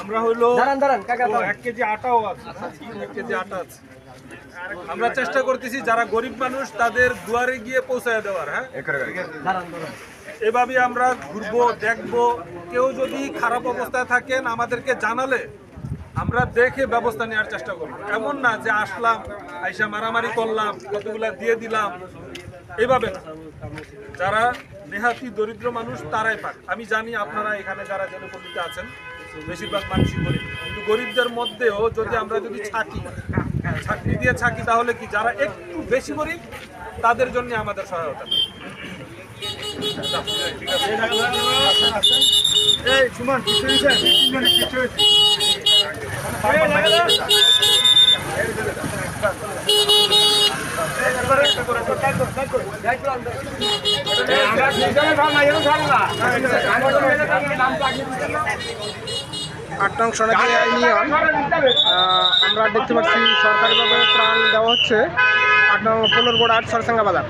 আমরা হলো 1 কেজি আটাও আছে, 1 কেজি আটা আছে। আমরা চেষ্টা করতেছি যারা গরিব মানুষ তাদের দুয়ারে গিয়ে পৌঁছায় দেওয়ার। হ্যাঁ, এভাবে আমরা ঘুরবো, দেখবো। কেউ যদি খারাপ অবস্থায় থাকেন আমাদেরকে জানালে আমরা দেখে ব্যবস্থা নেওয়ার চেষ্টা করবো। এমন না যে আসলাম, আইসা মারামারি করলাম, কতগুলা দিয়ে দিলাম, এভাবে না। যারা নেহাতি দরিদ্র মানুষ তারাই পাক। আমি জানি আপনারা এখানে যারা জনপল্লীতে আছেন বেশিরভাগ মানুষই গরিব, কিন্তু গরিবদের মধ্যেও যদি আমরা ছাকনি দিয়ে ছাকি তাহলে কি যারা একটু বেশি গরিব তাদের জন্য আমাদের সহায়তা। আটং সোনালী ইউনিয়ন আমরা দেখতে পাচ্ছি সরকারিভাবে ত্রাণ দেওয়া হচ্ছে। 8 নং পুনর্গড় 8 সরসাঙ্গা বাজার।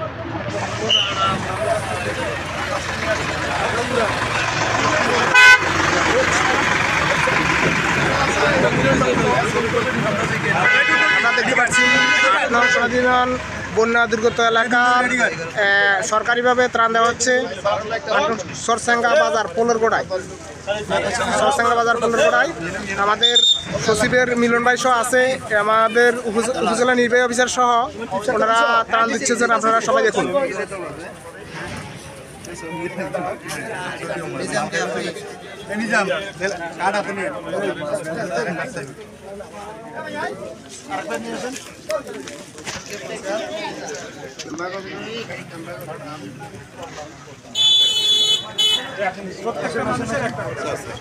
আমরা দেখতে পাচ্ছি 8 নং সোনালী ইউনিয়ন বন্যা দুর্গত এলাকার সরকারিভাবে ত্রাণ দেওয়া হচ্ছে। সরসাঙ্গা বাজার পুনর্গড়ায়, সরসাঙ্গা বাজার পুনর্গড়ায় আমাদের সচিবের মিলন ভাই সহ আছে, আমাদের উপজেলা নির্বাহী অফিসার সহ ওনারা ত্রাণ দিচ্ছেন। আপনারা সবাই দেখুন।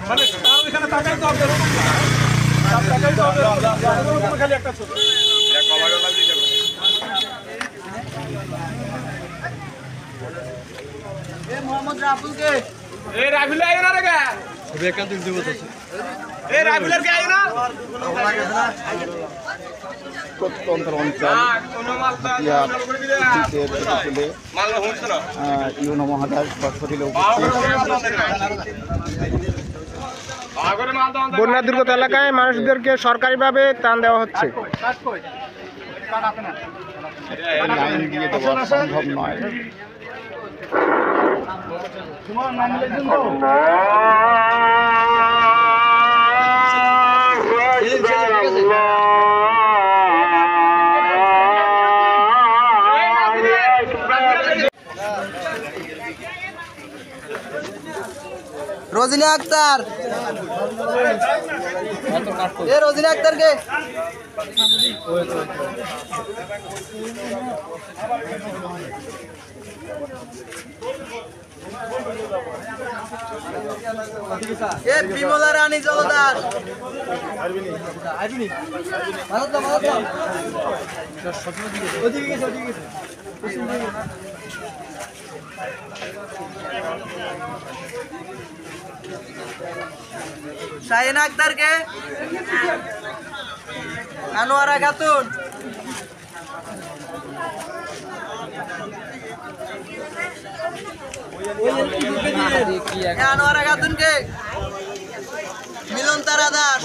মানে এখানে টাকাই তো হবে, খালি একটা ছোট মোহাম্মদ রাফুলকে রাফিল আইও না রে রাফিলের কে আইও না প্রত্যন্ত অঞ্চল ইউনো মহাদাস সশরীরে বন্যা দুর্গত এলাকায় মানুষদেরকে সরকারিভাবে ত্রাণ দেওয়া হচ্ছে। লাইন দিয়ে দেওয়া সম্ভব নয়। রোজিনা আক্তার, রোজিনা আক্তার কে বিমলা রানী জলদার শাহিনা আক্তার কে আনোয়ারা খাতুন আনোয়ারা খাতুন কে মিলন তারা দাস।